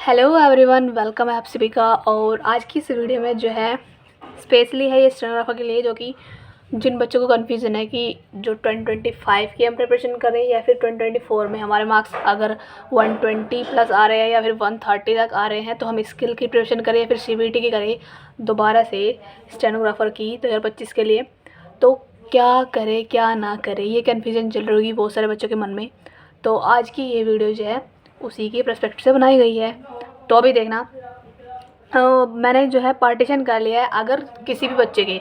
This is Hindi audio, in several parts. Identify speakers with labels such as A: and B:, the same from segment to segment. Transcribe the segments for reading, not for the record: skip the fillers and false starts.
A: हेलो एवरीवन, वेलकम है आप सभी का। और आज की इस वीडियो में जो है स्पेशली है ये स्टेनोग्राफर के लिए, जो कि जिन बच्चों को कन्फ्यूज़न है कि जो 2025 की हम प्रिपरेशन कर रहे हैं या फिर 2024 में हमारे मार्क्स अगर 120 प्लस आ रहे हैं या फिर 130 तक आ रहे हैं तो हम स्किल की प्रिपरेशन करें या फिर सीबीटी की करें दोबारा से स्टेनोग्राफर की 2025 के लिए। तो क्या करें क्या ना करें, ये कन्फ्यूज़न चल रही होगी बहुत सारे बच्चों के मन में। तो आज की ये वीडियो जो है उसी के पर्सपेक्टिव से बनाई गई है। तो अभी देखना, मैंने जो है पार्टीशन कर लिया है। अगर किसी भी बच्चे के,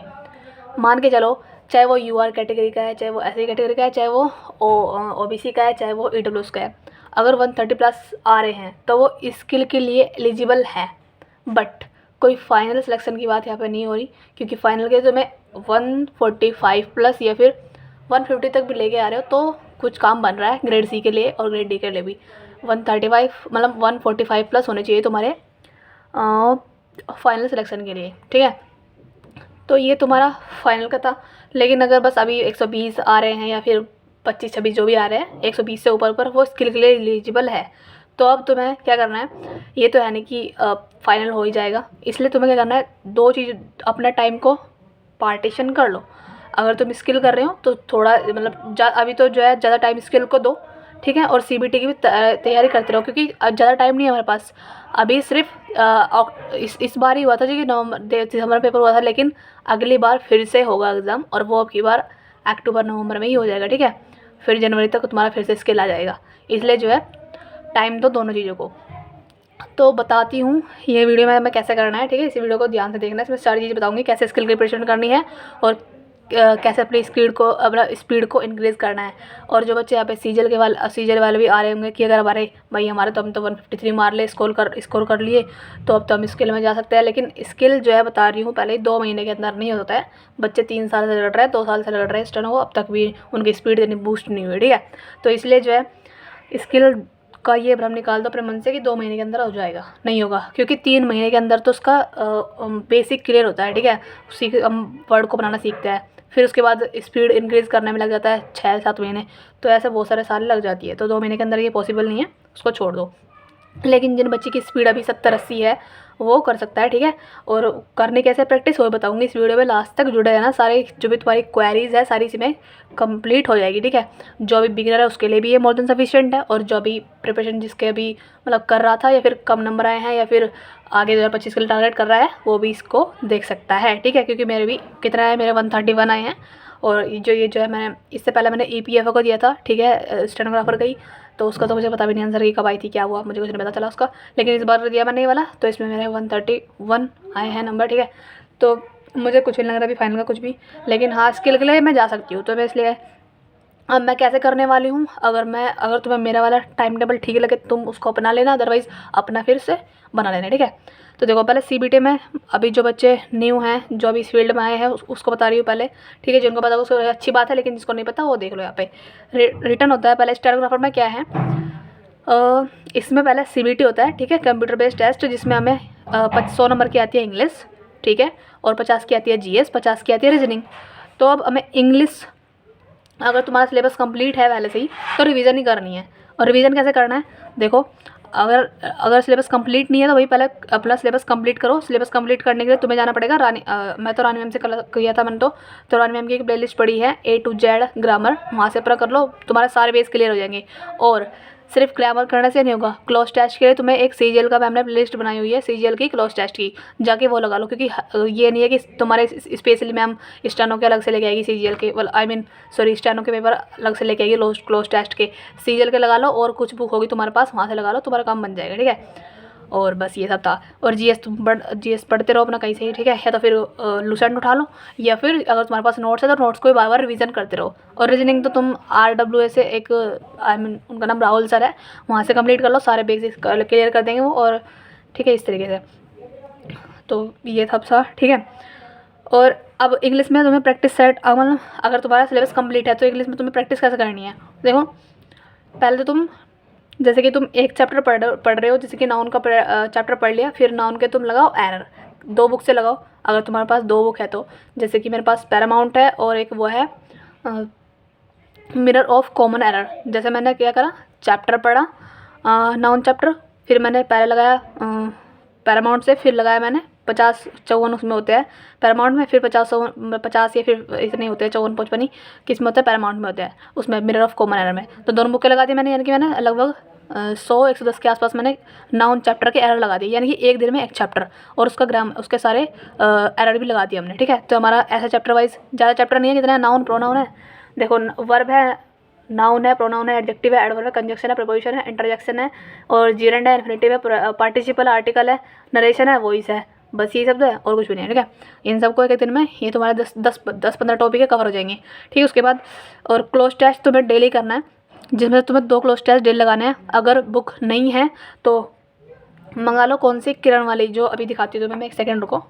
A: मान के चलो, चाहे वो यूआर कैटेगरी का है, चाहे वो एससी कैटेगरी का है, चाहे वो ओबीसी का है, चाहे वो ईडब्ल्यूएस का है, अगर 130 प्लस आ रहे हैं तो वो स्किल के लिए एलिजिबल है। बट कोई फाइनल सिलेक्शन की बात यहाँ पे नहीं हो रही, क्योंकि फाइनल के तुम्हें 145 प्लस या फिर 150 तक भी लेके आ रहे हो तो कुछ काम बन रहा है ग्रेड सी के लिए और ग्रेड डी के लिए भी। 135 मतलब 145 प्लस होने चाहिए तुम्हारे फाइनल सिलेक्शन के लिए, ठीक है। तो ये तुम्हारा फाइनल का था। लेकिन अगर बस अभी 120 आ रहे हैं या फिर 25-26 जो भी आ रहे हैं, 120 से ऊपर वो स्किल के लिए एलिजिबल है। तो अब तुम्हें क्या करना है, ये तो है नहीं कि फाइनल हो ही जाएगा, इसलिए तुम्हें क्या करना है, दो चीज़, अपना टाइम को पार्टीशन कर लो। अगर तुम स्किल कर रहे हो तो थोड़ा मतलब अभी तो जो है ज़्यादा टाइम स्किल को दो, ठीक है। और सीबीटी की भी तैयारी करते रहो, क्योंकि ज़्यादा टाइम नहीं है हमारे पास। अभी सिर्फ इस बार ही हुआ था, जो कि दिसंबर पेपर हुआ था, लेकिन अगली बार फिर से होगा एग्ज़ाम, और वो अब की बार अक्टूबर नवंबर में ही हो जाएगा, ठीक है। फिर जनवरी तक तुम्हारा फिर से स्किल आ जाएगा, इसलिए जो है टाइम दो दोनों चीज़ों को। तो बताती हूँ ये वीडियो में हमें कैसे करना है, ठीक है। इसी वीडियो को ध्यान से देखना, इसमें सारी चीज़ बताऊँगी, कैसे स्किल की प्रिपरेशन करनी है और कैसे अपनी स्पीड को इंक्रीज़ करना है। और जो बच्चे यहाँ पे सीजल वाले भी आ रहे होंगे कि अगर हमारे तो हम तो 153 मार ले, स्कोर कर लिए, तो अब तो हम स्किल में जा सकते हैं। लेकिन स्किल जो है बता रही हूँ पहले 2 महीने के अंदर नहीं होता है। बच्चे 3 साल से लड़ रहे हैं, 2 साल से लड़ रहे हैं स्टेनो को, अब तक भी उनकी स्पीड इतनी बूस्ट नहीं हुई, ठीक है। तो इसलिए जो है स्किल का ये भ्रम निकाल दो अपने मन से कि 2 महीने के अंदर हो जाएगा, नहीं होगा। क्योंकि 3 महीने के अंदर तो उसका बेसिक क्लियर होता है, ठीक है। हम वर्ड को बनाना सीखते हैं, फिर उसके बाद स्पीड इंक्रीज़ करने में लग जाता है 6-7 महीने। तो ऐसे बहुत सारे साल लग जाती है, तो 2 महीने के अंदर ये पॉसिबल नहीं है, उसको छोड़ दो। लेकिन जिन बच्चे की स्पीड अभी 70-80 है वो कर सकता है, ठीक है। और करने कैसे प्रैक्टिस वो बताऊंगी इस वीडियो में, लास्ट तक जुड़े रहना। सारे जो भी तुम्हारी क्वेरीज है सारी इसमें कंप्लीट हो जाएगी, ठीक है। जो अभी बिगिनर है उसके लिए भी ये मोर देन सफिशिएंट है, और जो अभी प्रिपरेशन जिसके अभी मतलब कर रहा था या फिर कम नंबर आए हैं या फिर आगे 2025 के लिए टारगेट कर रहा है, वो भी इसको देख सकता है, ठीक है। क्योंकि मेरे भी कितना है, मेरे 131 आए हैं। और जो है मैंने इससे पहले मैंने EPFO को दिया था, ठीक है, स्टेनोग्राफर का ही। तो उसका तो मुझे पता भी नहीं आंसर की कब आई थी, क्या हुआ, मुझे कुछ नहीं पता चला उसका। लेकिन इस बार दिया मैंने ये वाला, तो इसमें मेरे 131 आए हैं नंबर, ठीक है। तो मुझे कुछ नहीं लग रहा अभी फाइनल का कुछ भी। लेकिन हाँ, स्किल के लिए मैं जा सकती हूँ, तो मैं इसलिए अब मैं कैसे करने वाली हूँ, अगर तुम्हें मेरा वाला टाइम टेबल ठीक लगे तुम उसको अपना लेना, अदरवाइज़ अपना फिर से बना लेना, ठीक है। तो देखो, पहले सीबीटी में अभी जो बच्चे न्यू हैं, जो अभी इस फील्ड में आए हैं, उसको बता रही हूँ पहले, ठीक है। जिनको पता उसको अच्छी बात है, लेकिन जिसको नहीं पता वो देख लो। यहाँ पे रिटर्न होता है पहले। स्टेनोग्राफर में क्या है, इसमें पहले सीबीटी होता है, ठीक है, कंप्यूटर बेस्ड टेस्ट, जिसमें हमें 100 नंबर की आती है इंग्लिश, ठीक है, और 50 की आती है जीएस, 50 की आती है रीजनिंग। तो अब हमें इंग्लिश, अगर तुम्हारा सिलेबस कंप्लीट है पहले से ही, तो रिवीजन ही करनी है। और रिवीजन कैसे करना है, देखो, अगर सिलेबस कंप्लीट नहीं है तो भाई पहले अपना सिलेबस कंप्लीट करो। सिलेबस कंप्लीट करने के लिए तुम्हें जाना पड़ेगा मैं तो रानी मैम से किया था मैंने, तो रानी मैम की एक प्लेलिस्ट पड़ी है A to Z ग्रामर, वहाँ से पूरा कर लो, तुम्हारे सारे बेस क्लियर हो जाएंगे। और सिर्फ ग्रामर करने से नहीं होगा, क्लोज टेस्ट के लिए तुम्हें एक सीजीएल का मैम ने लिस्ट बनाई हुई है, सीजीएल की क्लोज टेस्ट की, जाके वो लगा लो। क्योंकि ये नहीं है कि तुम्हारे स्पेशली मैम स्टेनो के अलग से लेके आएगी सीजीएल के, स्टेनो के पेपर अलग से लेके आएगी क्लोज टेस्ट के, सीजीएल के लगा लो, और कुछ बुक होगी तुम्हारे पास वहाँ से लगा लो, तुम्हारा काम बन जाएगा, ठीक है। और बस ये सब था। और जीएस पढ़ते रहो अपना कहीं से ही, ठीक है। या तो फिर लूसेंट उठा लो, या फिर अगर तुम्हारे पास नोट्स है तो नोट्स को बार बार रिवीजन करते रहो। और रीजनिंग तो तुम RWA से एक उनका नाम राहुल सर है, वहाँ से कंप्लीट कर लो, सारे बेसिक्स क्लियर कर देंगे वो, और ठीक है, इस तरीके से। तो ये सब था, ठीक है। और अब इंग्लिश में तुम्हें प्रैक्टिस सेट, मतलब अगर तुम्हारा सिलेबस कंप्लीट है तो इंग्लिश में तुम्हें प्रैक्टिस कैसे करनी है, देखो। पहले तो तुम, जैसे कि तुम एक चैप्टर पढ़ रहे हो, जैसे कि नाउन का चैप्टर पढ़ लिया, फिर नाउन के तुम लगाओ एरर, 2 बुक से लगाओ, अगर तुम्हारे पास 2 बुक है तो। जैसे कि मेरे पास पैरामाउंट है और एक वो है मिरर ऑफ कॉमन एरर। जैसे मैंने क्या करा, चैप्टर पढ़ा, नाउन चैप्टर, फिर मैंने पहले लगाया पैरामाउंट से, फिर लगाया मैंने 50-54 उसमें होते हैं पैरामाउंट में, फिर 50 या फिर इतने होते हैं 54-55 किस में होता है, पैरामाउंट में होता है, उसमें मिरर ऑफ कॉमन एरर में। तो दोनों बुकें लगा दी मैंने, यानी कि मैंने लगभग 100-110 के आसपास मैंने नाउन चैप्टर के एरर लगा दिए, यानी कि एक दिन में एक चैप्टर और उसका उसके सारे एरर भी लगा दिए हमने, ठीक है। तो हमारा ऐसा चैप्टर वाइज ज़्यादा चैप्टर नहीं है, कितना है, नाउन प्रोनाउन है, देखो वर्ब है, नाउन है, प्रोनाउन है, एडजेक्टिव है, एडवर्ब है, कंजक्शन है, प्रपोजिशन है, इंटरजेक्शन है और जीरेंड है, इन्फिनेटिव है, पार्टिसिपल आर्टिकल है, नरेशन है, वॉइस है, बस ये शब्द है और कुछ भी नहीं है, ठीक है। इन सबको एक दिन में ये तुम्हारे 10-15 टॉपिक है कवर हो जाएंगे, ठीक है। उसके बाद और क्लोज टेस्ट तुम्हें डेली करना है, जिसमें तुम्हें 2 क्लोज टेस्ट डेली लगाने हैं। अगर बुक नहीं है तो मंगा लो, कौन सी, किरण वाली, जो अभी दिखाती हूँ तुम्हें मैं, एक सेकेंड रुको।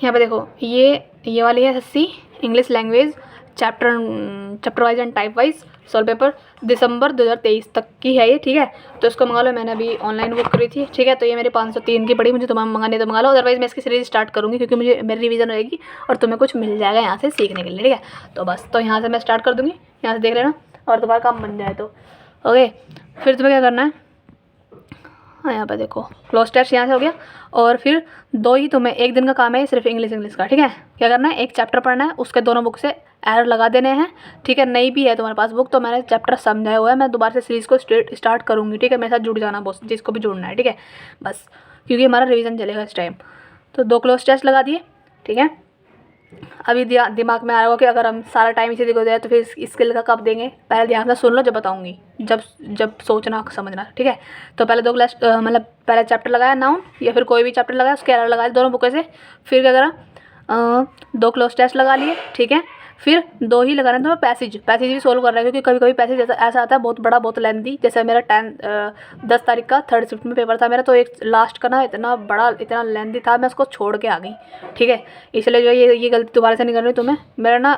A: यहाँ पे देखो ये वाली है SSC English language chapter wise and type wise solved paper, दिसंबर 2023 तक की है ये, ठीक है। तो इसको मंगा लो, मैंने अभी ऑनलाइन बुक करी थी, ठीक है। तो ये मेरी 503 की पड़ी, मुझे तुम्हें मंगानी तो मंगा लो, अदरवाइज मैं इसकी सीरीज स्टार्ट करूँगी क्योंकि मुझे मेरी रिवीजन रहेगी और तुम्हें कुछ मिल जाएगा यहाँ से सीखने के लिए, ठीक है। तो बस, तो यहाँ से मैं स्टार्ट कर दूँगी, यहाँ से देख लेना और तुम्हारा काम बन जाए तो ओके। फिर तुम्हें क्या करना है, हाँ यहाँ पे देखो क्लोज टेस्ट यहाँ से हो गया और फिर 2 ही तुम्हें एक दिन का काम है सिर्फ इंग्लिश का, ठीक है। क्या करना है, एक चैप्टर पढ़ना है, उसके दोनों बुक से एरर लगा देने हैं, ठीक है। नहीं भी है तुम्हारे पास बुक तो मैंने चैप्टर समझाया हुआ है, मैं दोबारा से सीरीज़ को स्टार्ट करूँगी, ठीक है। मेरे साथ जुड़ जाना बॉस, जिसको भी जुड़ना है, ठीक है, बस, क्योंकि हमारा रिवीजन चलेगा इस टाइम। तो 2 क्लोज टेस्ट लगा दिए, ठीक है। अभी दिमाग में आ रहा होगा कि अगर हम सारा टाइम इसी दिखो जाए तो फिर स्किल का कब देंगे, पहले ध्यान से सुन लो, जब बताऊंगी, जब सोचना समझना, ठीक है। तो पहले 2 क्लास मतलब पहले चैप्टर लगाया नाउन या फिर कोई भी चैप्टर लगाया, उसके एरर लगाए दोनों बुक से, फिर क्या करा, 2 क्लोज टेस्ट लगा लिए, ठीक है। फिर 2 ही लगाना है तो मैं पैसेज भी सोल्व कर रहा है, क्योंकि कभी कभी पैसेज ऐसा आता है बहुत बड़ा बहुत लेंथी, जैसे मेरा 10 तारीख का 3rd शिफ्ट में पेपर था मेरा, तो एक लास्ट का ना इतना बड़ा इतना लेंथी था, मैं उसको छोड़ के आ गई, ठीक है। इसलिए जो ये गलती दोबारा से नहीं करनी तुम्हें। मेरा ना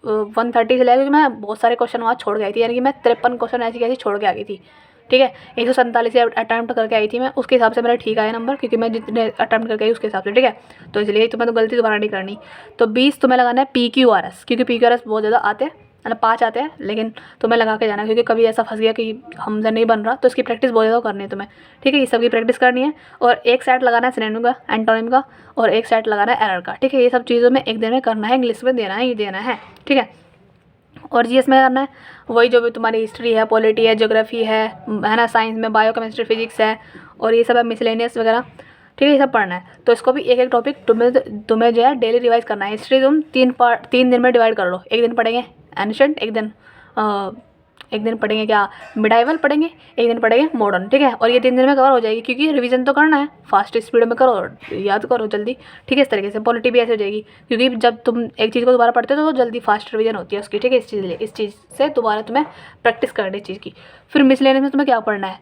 A: 130 से लेकर मैं बहुत सारे क्वेश्चन वहाँ छोड़ के आई थी, यानी कि मैं 53 क्वेश्चन ऐसी छोड़ के आ गई थी, ठीक है। 147 अटैम्प्ट करके आई थी मैं, उसके हिसाब से मेरा ठीक आया नंबर, क्योंकि मैं जितने अटैम्प्ट करके आई उसके हिसाब से, ठीक है। तो इसलिए तुम्हें तो गलती दोबारा नहीं करनी। तो 20 तुम्हें लगाना है PQRS, क्योंकि PQRS बहुत ज़्यादा आते हैं, मतलब 5 आते हैं, लेकिन तुम्हें लगा के जाना, क्योंकि कभी ऐसा फंस गया कि हमसे नहीं बन रहा, तो इसकी प्रैक्टिस बहुत ज़्यादा करनी है तुम्हें, ठीक है। ये सब की प्रैक्टिस करनी है और एक सेट लगाना है सिनोनिम का, एंटोनिम का, और एक सेट लगाना है एरर का, ठीक है। ये सब चीज़ों में एक दिन में करना है, इंग्लिश में देना है, ये देना है, ठीक है। और जीएस में करना है वही जो भी तुम्हारी हिस्ट्री है, पॉलिटी है, ज्योग्राफी है ना, साइंस में बायो केमिस्ट्री फिजिक्स है और ये सब है, मिसलेनियस वगैरह, ठीक है। ये सब पढ़ना है। तो इसको भी एक टॉपिक तुम्हें जो है डेली रिवाइज करना है। हिस्ट्री तुम 3 दिन में डिवाइड कर लो, एक दिन पढ़ेंगे एंशिएंट, एक दिन पढ़ेंगे क्या, मिडाइवल पढ़ेंगे, एक दिन पढ़ेंगे मॉडर्न, ठीक है। और ये 3 दिन में कवर हो जाएगी, क्योंकि रिवीजन तो करना है, फास्ट स्पीड में करो, याद करो जल्दी, ठीक है। इस तरीके से पॉलिटी भी ऐसे हो जाएगी, क्योंकि जब तुम एक चीज़ को दोबारा पढ़ते हो तो जल्दी फास्ट रिवीजन होती है उसकी, ठीक है। इस चीज़ से दोबारा तुम्हें प्रैक्टिस करनी है चीज़ की। फिर मिसलेनियस में तुम्हें क्या पढ़ना है,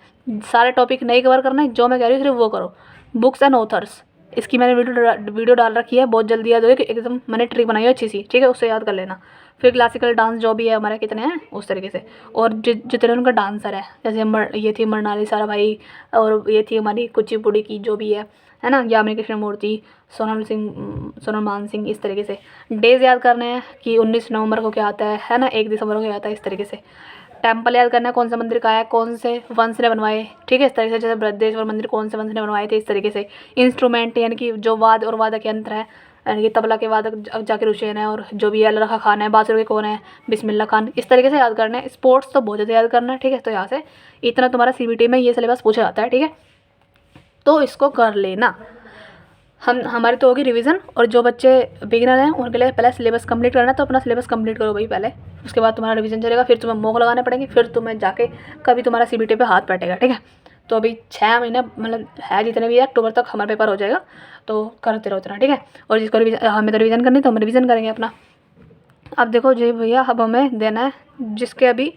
A: सारे टॉपिक नहीं कवर करना है, जो मैं कह रही हूँ सिर्फ वो करो। बुक्स एंड ऑथर्स, इसकी मैंने वीडियो डाल रखी है, बहुत जल्दी याद होगी, एकदम मैंने ट्रिक बनाई है अच्छी सी, ठीक है, उससे याद कर लेना। फिर क्लासिकल डांस जो भी है हमारे कितने हैं उस तरीके से, और जितने उनका डांसर है, जैसे ये थी मृणाली साराभाई, और ये थी हमारी कुचिपुड़ी की जो भी है ना, यामिनी कृष्णमूर्ति, सोनल मान सिंह, इस तरीके से। डेज याद करने हैं कि 19 नवंबर को क्या आता है ना, 1 दिसंबर को क्या आता है, इस तरीके से। टेम्पल याद करना है, कौन सा मंदिर का है, कौन से वंश ने बनवाए, ठीक है, इस तरीके से। जैसे बृहदेश्वर मंदिर कौन से वंश ने बनवाए थे, इस तरीके से। इंस्ट्रूमेंट यानी कि जो वाद और वादक यंत्र है, यानी कि तबला के वादक जाकिर हुसैन है, और जो भी अल्लाह रखा खान है, बासुर के कौन है, बिस्मिल्लाह खान, इस तरीके से याद करना है। स्पोर्ट्स तो बहुत ज़्यादा याद करना है, ठीक है। तो यहाँ से इतना तुम्हारा CBT में ये सिलेबस पूछा जाता है, ठीक है। तो इसको कर लेना। हमारी तो होगी रिवीजन, और जो बच्चे बिगिनर हैं उनके लिए पहले सिलेबस कंप्लीट करना है, तो अपना सिलेबस कंप्लीट करो भाई पहले, उसके बाद तुम्हारा रिवीजन चलेगा। फिर तुम्हें मॉक लगाने पड़ेंगे, फिर तुम्हें जाके कभी तुम्हारा CBT पे हाथ बैठेगा, ठीक है। तो अभी 6 महीने मतलब है, जितने भी है, अक्टूबर तक हमारा पेपर हो जाएगा, तो करते रहो इतना, ठीक है। और जिसको हमें तो रिवीजन करनी, तो हम रिवीजन करेंगे अपना। अब देखो जी भैया, अब हमें देना है जिसके अभी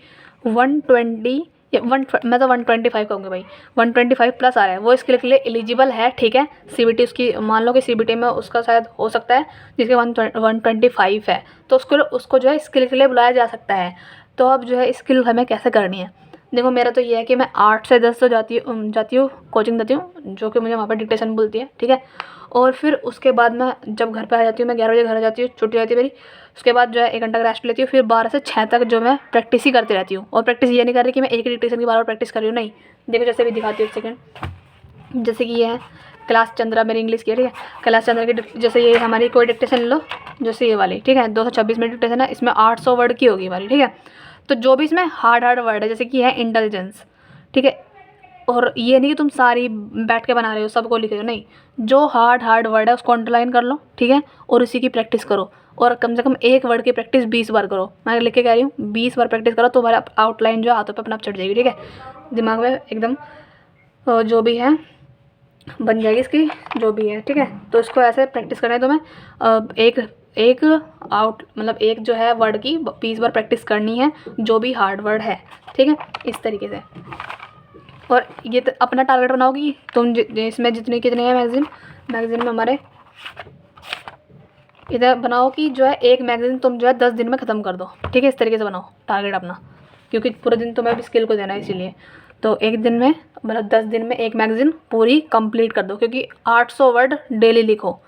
A: 120 मैं तो 125 कहूँगी भाई, 125 प्लस आ रहा है, वो इसके लिए एलिजिबल है, ठीक है। CBT उसकी मान लो कि CBT में उसका शायद हो सकता है जिसके 125 है, तो उसको जो है स्किल के लिए बुलाया जा सकता है। तो अब जो है स्किल हमें कैसे करनी है, देखो मेरा तो ये है कि मैं 8 से 10 तो जाती हूँ कोचिंग जाती हूँ, जो कि मुझे वहाँ पर डिक्टेशन बोलती है, ठीक है। और फिर उसके बाद मैं जब घर पे आ जाती हूँ, मैं 11 बजे घर आ जाती हूँ, छुट्टी हो जाती है मेरी। उसके बाद जो है 1 घंटा का रेस्ट लेती हूँ, फिर 12 से 6 तक जो मैं प्रैक्टिस ही करती रहती हूँ। और प्रैक्टिस ये नहीं कर रही कि मैं एक ही डिक्टेशन की बार प्रैक्टिस कर रही हूँ, नहीं। देखो जैसे भी दिखाती हूँ, एक सेकेंड। जैसे कि ये है क्लास चंद्रा, मेरी इंग्लिश की है, ठीक है। क्लास चंद्रा की जैसे ये हमारी कोई डिक्टेशन लो, जैसे ये वाली, ठीक है, 226 मिनट डिक्टेशन है, इसमें 800 वर्ड की होगी हमारी, ठीक है। तो जो भी इसमें हार्ड वर्ड है, जैसे कि है इंटेलिजेंस, ठीक है। और ये नहीं कि तुम सारी बैठ के बना रहे हो, सबको लिख रहे हो, नहीं। जो हार्ड वर्ड है उसको अंडरलाइन कर लो, ठीक है, और उसी की प्रैक्टिस करो। और कम से कम एक वर्ड की प्रैक्टिस 20 बार करो। मैं लिख के कह रही हूँ 20 बार प्रैक्टिस करो, तो हमारा आउटलाइन जो हाथों पे अपना आप चढ़ जाएगी, ठीक है, दिमाग में एकदम जो भी है बन जाएगी इसकी, जो भी है, ठीक है। तो इसको ऐसे प्रैक्टिस करना है तुम्हें। एक आउट मतलब एक जो है वर्ड की 20 बार प्रैक्टिस करनी है, जो भी हार्ड वर्ड है, ठीक है, इस तरीके से। और ये तो अपना टारगेट बनाओगी तुम, इसमें जितने कितने हैं मैगज़ीन में हमारे, इधर बनाओ कि जो है एक मैगज़ीन तुम जो है 10 दिन में ख़त्म कर दो, ठीक है। इस तरीके से बनाओ टारगेट अपना, क्योंकि पूरे दिन तुम्हें भी स्किल को देना है, इसीलिए। तो एक दिन में मतलब 10 दिन में एक मैगज़ीन पूरी कंप्लीट कर दो, क्योंकि 800 वर्ड डेली लिखो।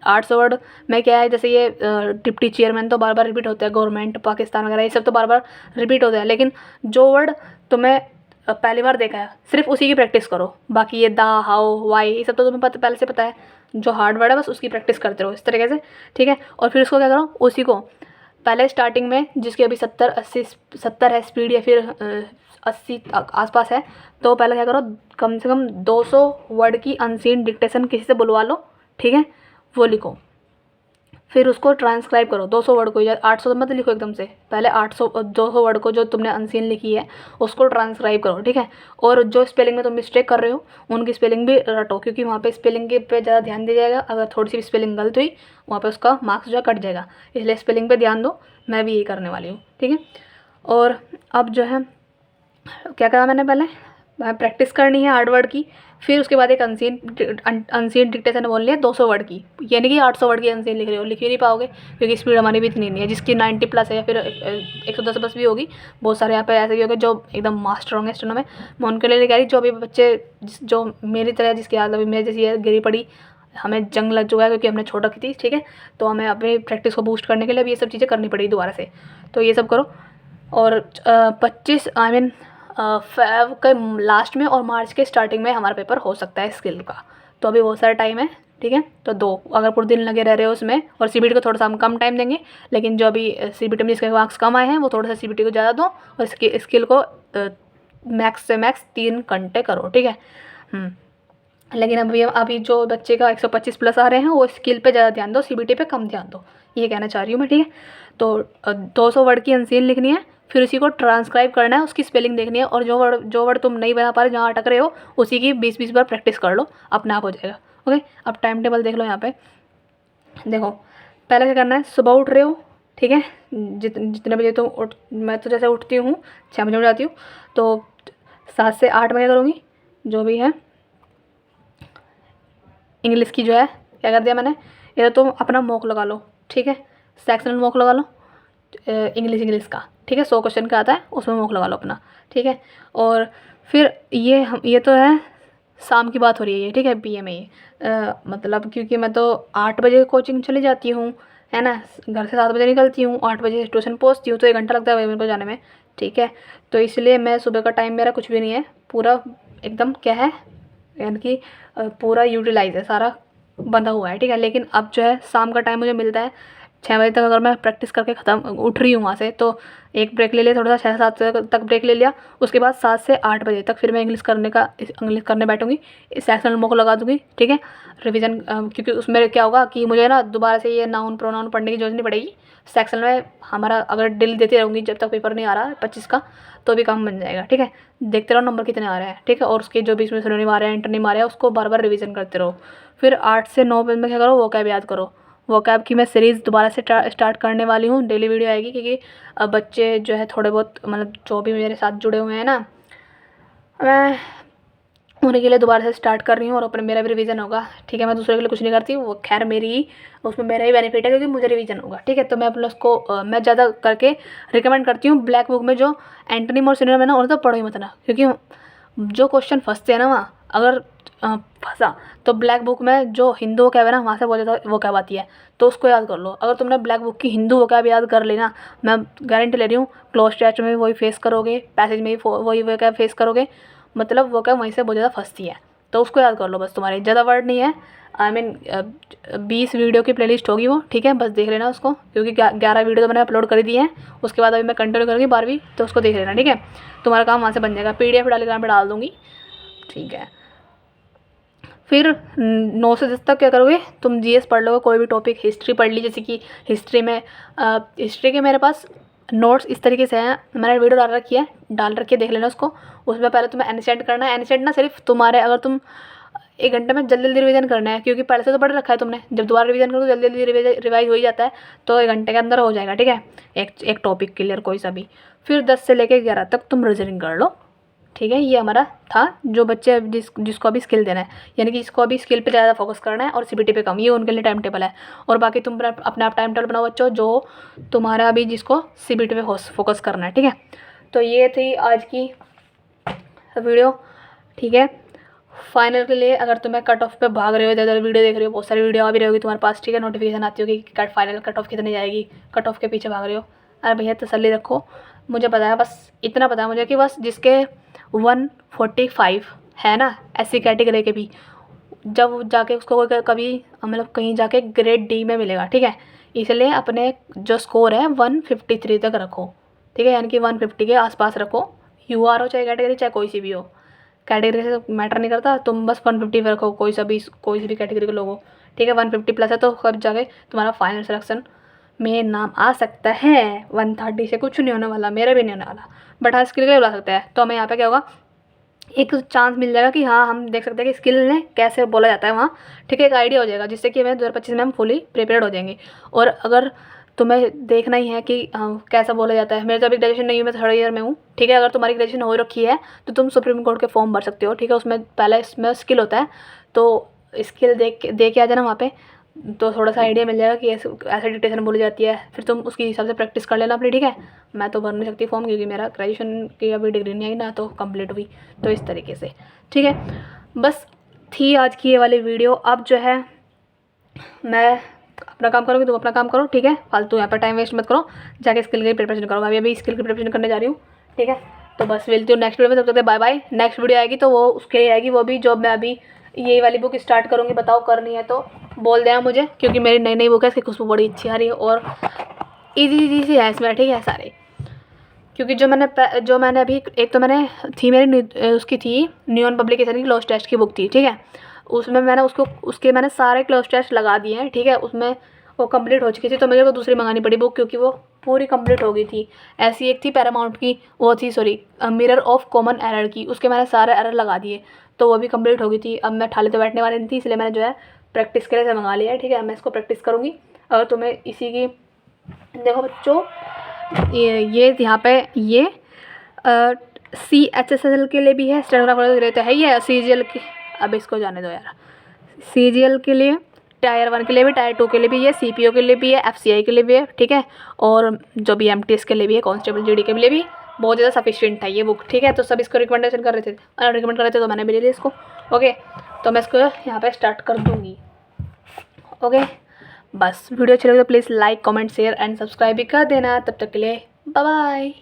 A: 800 वर्ड में क्या है, जैसे ये डिप्टी चेयरमैन तो बार बार रिपीट होता है, गवर्नमेंट पाकिस्तान वगैरह ये सब तो बार बार रिपीट होता है, लेकिन जो वर्ड तुम्हें पहली बार देखा है सिर्फ उसी की प्रैक्टिस करो। बाकी ये दा, हाउ, वाई, ये सब तो तुम्हें पहले से पता है। जो हार्ड वर्ड है बस उसकी प्रैक्टिस करते रहो इस तरीके से, ठीक है। और फिर उसको क्या करो, उसी को पहले स्टार्टिंग में जिसकी अभी 70 है स्पीड, या फिर 80 आसपास है, तो पहले क्या करो, कम से कम 200 वर्ड की अनसीन डिक्टेशन किसी से बुलवा लो, ठीक है, वो लिखो। फिर उसको ट्रांसक्राइब करो 200 वर्ड को, या 800 मत लिखो एकदम से, पहले 200 वर्ड को जो तुमने अनसीन लिखी है उसको ट्रांसक्राइब करो, ठीक है। और जो स्पेलिंग में तुम मिस्टेक कर रहे हो उनकी स्पेलिंग भी रटो, क्योंकि वहाँ पे स्पेलिंग के पे ज़्यादा ध्यान दिया जाएगा। अगर थोड़ी सी भी स्पेलिंग गलत हुई वहाँ पे उसका मार्क्स जो है कट जाएगा, इसलिए स्पेलिंग पे ध्यान दो। मैं भी यही करने वाली हूँ, ठीक है। और अब जो है क्या कहा मैंने, पहले प्रैक्टिस करनी है हार्ड वर्ड की, फिर उसके बाद एक अनसीन डिक्टेशन बोलनी है 200 वर्ड की। यानी कि 800 वर्ड की अनसीन लिख रहे हो, लिख ही नहीं पाओगे, क्योंकि स्पीड हमारी भी इतनी नहीं है। जिसकी 90 प्लस है या फिर 110 प्लस भी होगी, बहुत सारे यहाँ पे ऐसे भी होंगे जो एकदम मास्टर होंगे स्टेनो में। मैं उनके लिए कह रही, जो अभी बच्चे जो मेरी तरह जिसकी हालत अभी मेरे जैसी है, गिरी पड़ी, हमें जंग लग चुका है क्योंकि हमने छोड़ रखी थी, ठीक है। तो हमें अपनी प्रैक्टिस को बूस्ट करने के लिए अब ये सब चीज़ें करनी पड़ेगी दोबारा से। तो ये सब करो। और 25 आई मीन फेब के लास्ट में और मार्च के स्टार्टिंग में हमारा पेपर हो सकता है स्किल का। तो अभी बहुत सारा टाइम है, ठीक है। तो दो अगर पूरे दिन लगे रह रहे हो उसमें, और सीबीटी को थोड़ा सा हम कम टाइम देंगे, लेकिन जो अभी सीबीटी में जिसके मार्क्स कम आए हैं वो थोड़ा सा सीबीटी को ज़्यादा दो, और इसकी स्किल को मैक्स से मैक्स 3 घंटे करो, ठीक है। लेकिन अभी जो बच्चे का 125 प्लस आ रहे हैं वो स्किल पे ज़्यादा ध्यान दो, सीबीटी पे कम ध्यान दो, ये कहना चाह रही हूँ मैं, ठीक है। तो 200 वर्ड की अनसीन लिखनी है, फिर उसी को ट्रांसक्राइब करना है, उसकी स्पेलिंग देखनी है, और जो वर्ड तुम नहीं बना पा रहे, जहाँ अटक रहे हो, उसी की 20-20 बार प्रैक्टिस कर लो, अपने आप हो जाएगा, ओके। अब टाइम टेबल देख लो यहाँ पे, देखो पहले क्या करना है, सुबह उठ रहे हो, ठीक है, जितने बजे तुम मैं तो जैसे उठती हूँ 6 बजे उठ जाती हूँ, तो 7 से 8 बजे करूँगी जो भी है। इंग्लिश की जो है क्या कर दिया मैंने, ये तो तुम अपना मॉक लगा लो, ठीक है, सेक्शनल मॉक लगा लो इंग्लिश का, ठीक है, 100 क्वेश्चन का आता है, उसमें मॉक लगा लो अपना, ठीक है। और फिर ये तो है शाम की बात हो रही है, ठीक है, पीएम में मतलब क्योंकि मैं तो 8 बजे कोचिंग चली जाती हूँ, है ना, घर से 7 बजे निकलती हूँ, 8 बजे ट्यूशन पहुँचती हूँ, तो 1 घंटा लगता है मेरे को जाने में, ठीक है। तो इसलिए मैं सुबह का टाइम मेरा कुछ भी नहीं है, पूरा एकदम क्या है, यानी कि पूरा यूटिलाइज है, सारा बंधा हुआ है, ठीक है। लेकिन अब जो है शाम का टाइम मुझे मिलता है 6 बजे तक, अगर मैं प्रैक्टिस करके ख़त्म उठ रही हूँ वहाँ से, तो एक ब्रेक ले लिया, थोड़ा सा 6-7 तक ब्रेक ले लिया, उसके बाद 7 से 8 बजे तक फिर मैं इंग्लिश करने बैठूँगी, सेक्शनल मॉक लगा दूँगी, ठीक है, रिवीजन, क्योंकि उसमें क्या होगा कि मुझे ना दोबारा से ये नाउन प्रोनाउन पढ़ने की जरूरत नहीं पड़ेगी। सेक्शन में हमारा अगर डेली देती रहूँगी जब तक पेपर नहीं आ रहा 25 का, तो भी काम बन जाएगा, ठीक है। देखते रहो नंबर कितने आ रहे हैं, ठीक है, और उसके जो बीच में सिनोनिम आ रहे हैं, एंटोनिम आ रहे हैं, उसको बार बार रिवीजन करते रहो। फिर 8 से 9 बजे में क्या करो, वोकैब याद करो। वोकैब की मैं सीरीज़ दोबारा से स्टार्ट करने वाली हूँ, डेली वीडियो आएगी, क्योंकि अब बच्चे जो है थोड़े बहुत मतलब जो भी मेरे साथ जुड़े हुए हैं ना, मैं उन्हीं के लिए दोबारा से स्टार्ट कर रही हूँ और अपने मेरा भी रिवीजन होगा, ठीक है। मैं दूसरे के लिए कुछ नहीं करती, वो खैर मेरी ही, उसमें मेरा ही बेनिफिट है क्योंकि मुझे रिवीजन होगा, ठीक है। तो मैं अपने उसको मैं ज़्यादा करके रिकमेंड करती हूँ ब्लैक बुक में जो एंटोनिम और सिनोनिम है ना, उन्हें तो पढ़ो ही मत ना, क्योंकि जो क्वेश्चन फंसते हैं ना वहाँ, अगर फंसा तो ब्लैक बुक में जो हिंदू वोकैब है ना, वहाँ से बहुत ज़्यादा वोकैब आती है, तो उसको याद कर लो। अगर तुमने ब्लैक बुक की हिंदू वोकैब याद कर लेना, मैं गारंटी ले रही हूँ क्लोज टेस्ट में भी वही फेस करोगे, पैसेज में भी वही वोकैब फेस करोगे, मतलब वोकैब वहीं से बहुत ज़्यादा फंसती है, तो उसको याद कर लो बस। तुम्हारे ज़्यादा वर्ड नहीं है, आई मीन 20 वीडियो की प्लेलिस्ट होगी वो, ठीक है, बस देख लेना उसको, क्योंकि 11 वीडियो तो मैंने अपलोड कर दी हैं। उसके बाद अभी मैं कंटिन्यू करूँगी 12वीं, तो उसको देख लेना, ठीक है। तुम्हारा काम वहाँ से बन जाएगा, PDF टेलीग्राम पर डाल दूँगी, ठीक है। फिर 9 से 10 तक क्या करोगे तुम, GS पढ़ लोगे, कोई भी टॉपिक, हिस्ट्री पढ़ ली, जैसे कि हिस्ट्री में हिस्ट्री के मेरे पास नोट्स इस तरीके से हैं, मैंने वीडियो डाल रखी है, देख लेना उसको। उसमें पहले तुम्हें एनिसेंट करना है, एनिसेंट ना सिर्फ तुम्हारे, अगर तुम 1 घंटे में जल्दी जल्दी रिवीजन करना है, क्योंकि पहले से तो पढ़ रखा है तुमने, जब दोबारा रिवीजन करो तो जल्दी जल्दी रिवाइज हो ही जाता है, तो 1 घंटे के अंदर हो जाएगा, ठीक है, एक टॉपिक क्लियर कोई सा भी। फिर 10 से लेकर 11 तक तुम रीजनिंग कर लो, ठीक है। ये हमारा था जो बच्चे जिसको अभी स्किल देना है, यानी कि जिसको अभी स्किल पे ज़्यादा फोकस करना है और CBT पे कम, ये उनके लिए टाइम टेबल है। और बाकी तुम अपने आप टाइम टेबल बनाओ बच्चों, जो तुम्हारा अभी जिसको CBT पे फोकस करना है, ठीक है। तो ये थी आज की वीडियो, ठीक है। फाइनल के लिए अगर तुम्हें कट ऑफ पे भाग रहे हो, इधर वीडियो देख रहे हो, बहुत सारी वीडियो आ भी रही होगी तुम्हारे पास, ठीक है, नोटिफिकेशन आती होगी कि फाइनल कट ऑफ कितनी जाएगी, कट ऑफ के पीछे भाग रहे हो, अरे भैया तसल्ली रखो, मुझे पता है, बस इतना पता है मुझे कि बस जिसके 145 है ना SC कैटेगरी के भी, जब जाके उसको कभी मतलब कहीं जाके ग्रेड D में मिलेगा, ठीक है। इसलिए अपने जो स्कोर है 153 तक रखो, ठीक है, यानी कि 150 के आसपास रखो, UR हो चाहे कैटेगरी, चाहे कोई सी भी हो, कैटेगरी से मैटर नहीं करता, तुम बस 150 पे रखो, कोई सी भी कैटेगरी के लोग हो, ठीक है। 150 प्लस है तो कब जाके तुम्हारा फाइनल सिलेक्शन में नाम आ सकता है। 130 से कुछ नहीं होने वाला, मेरा भी नहीं होने वाला, बट हाँ स्किल के लिए बुला सकता है। तो हमें यहाँ पे क्या होगा, एक चांस मिल जाएगा कि हाँ हम देख सकते हैं कि स्किल ने कैसे बोला जाता है वहाँ, ठीक है, एक आइडिया हो जाएगा, जिससे कि हमें 2025 में हम फुली प्रिपेयर्ड हो जाएंगे। और अगर तुम्हें देखना ही है कि कैसा बोला जाता है, मेरे तो अभी ग्रेजुएशन नहीं हुई, मैं 3rd ईयर में हूँ, ठीक है। अगर तुम्हारी ग्रेजुएशन हो रखी है तो तुम सुप्रीम कोर्ट के फॉर्म भर सकते हो, ठीक है। उसमें पहले इसमें स्किल होता है, तो स्किल दे के आ जाना वहाँ पे, तो थोड़ा सा आइडिया मिल जाएगा कि ऐसे डिक्टेशन बोली जाती है, फिर तुम उसके हिसाब से प्रैक्टिस कर लेना अपनी, ठीक है। मैं तो भर नहीं सकती फॉर्म, क्योंकि मेरा ग्रेजुएशन की अभी डिग्री नहीं आई ना, तो कंप्लीट हुई, तो इस तरीके से, ठीक है। बस थी आज की ये वाली वीडियो। अब जो है मैं अपना काम करूँगी, तुम अपना काम करो, ठीक है, फालतू यहाँ पर टाइम वेस्ट मत करो, जाके स्किल की प्रिपरेशन करो। अभी स्किल की प्रिपरेशन करने जा रही हूँ, ठीक है। तो बस मिलती हूँ नेक्स्ट वीडियो में, तब तक बाय बाय। नेक्स्ट वीडियो आएगी तो वो उसके लिए आएगी, वो भी जॉब में अभी ये वाली बुक स्टार्ट करूँगी, बताओ करनी है तो बोल देना मुझे, क्योंकि मेरी नई बुक है, इसकी खुशबू बड़ी अच्छी आ रही है और ईजी सी है इसमें, ठीक है, सारे। क्योंकि जो मैंने अभी एक तो मैंने थी मेरी उसकी थी नियॉन पब्लिकेशन की क्लोज टेस्ट की बुक थी, ठीक है। उसमें मैंने उसके मैंने सारे क्लोज टेस्ट लगा दिए हैं, ठीक है। उसमें वो कंप्लीट हो चुकी थी, तो मुझे वो दूसरी मंगानी पड़ी बुक, क्योंकि वो पूरी कंप्लीट हो गई थी। ऐसी एक थी पैरामाउंट की, वो थी मिरर ऑफ कॉमन एरर की, उसके मैंने सारे एरर लगा दिए, तो वो भी कंप्लीट हो गई थी। अब मैं ठाले तो बैठने वाली नहीं थी, इसलिए मैंने जो है प्रैक्टिस के लिए मंगा लिया है, ठीक है। मैं इसको प्रैक्टिस करूँगी। अगर तुम्हें इसी की, देखो बच्चों, ये यहाँ पे ये CHSL के लिए भी है, स्टेनोग्राफर के लिए तो है ही है, CGL की, अब इसको जाने दो यार, CGL के लिए, टायर 1 के लिए भी, टायर 2 के लिए भी है, CPO के लिए भी है, FCI के लिए भी है, ठीक है। और जो भी MTS के लिए भी है, कांस्टेबल GD के लिए भी बहुत ज़्यादा सफिशिएंट है ये बुक, ठीक है। तो सब इसको रिकमेंडेशन कर रहे थे, रिकमेंड कर रहे थे, तो मैंने भी ले लिया इसको, ओके। तो मैं इसको यहाँ पे स्टार्ट कर दूँगी, ओके। बस वीडियो अच्छी लगे तो please like, comment, share and subscribe भी कर देना। तब तक के लिए बाय बाय।